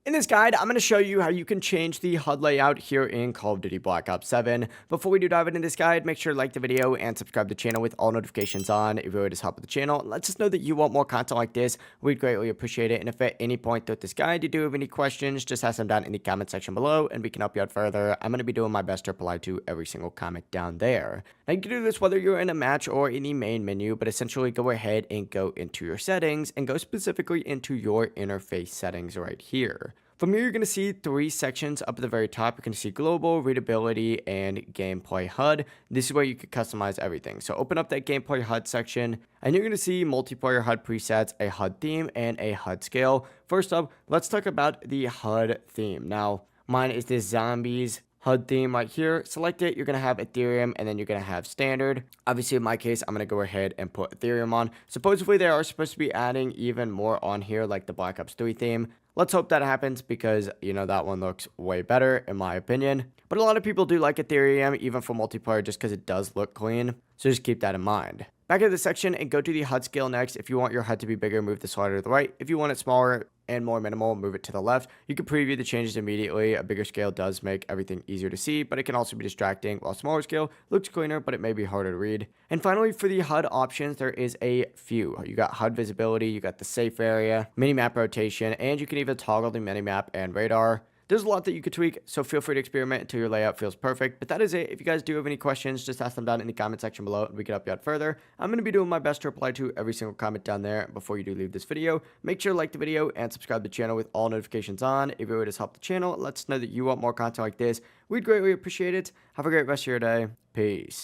In this guide, I'm going to show you how you can change the HUD layout here in Call of Duty Black Ops 7. Before we do dive into this guide, make sure to like the video and subscribe to the channel with all notifications on. It really does help with the channel. Let us know that you want more content like this. We'd greatly appreciate it. And if at any point throughout this guide you do have any questions, just ask them down in the comment section below and we can help you out further. I'm going to be doing my best to reply to every single comment down there. Now you can do this whether you're in a match or in the main menu, but essentially go ahead and go into your settings and go specifically into your interface settings right here. From here, you're going to see three sections up at the very top. You're going to see global, readability, and gameplay HUD. This is where you can customize everything. So open up that gameplay HUD section, and you're going to see multiplayer HUD presets, a HUD theme, and a HUD scale. First up, let's talk about the HUD theme. Now, mine is this zombies HUD theme right here. Select it. You're going to have Ethereum and then you're going to have standard. Obviously, in my case, I'm going to go ahead and put Ethereum on. Supposedly, they are supposed to be adding even more on here, like the Black Ops 3 theme. Let's hope that happens because, that one looks way better in my opinion. But a lot of people do like Ethereum, even for multiplayer, just because it does look clean. So just keep that in mind. Back to the section and go to the HUD scale next. If you want your HUD to be bigger, move the slider to the right. If you want it smaller and more minimal, move it to the left. You can preview the changes immediately. A bigger scale does make everything easier to see, but it can also be distracting, while a smaller scale looks cleaner, but it may be harder to read. And finally, for the HUD options, there is a few. You got HUD visibility, you got the safe area, minimap rotation, and you can even toggle the minimap and radar. There's a lot that you could tweak, so feel free to experiment until your layout feels perfect. But that is it. If you guys do have any questions, just ask them down in the comment section below and we can help you out further. I'm going to be doing my best to reply to every single comment down there. Before you do leave this video, make sure to like the video and subscribe to the channel with all notifications on. It really does help the channel. Let us know that you want more content like this. We'd greatly appreciate it. Have a great rest of your day. Peace.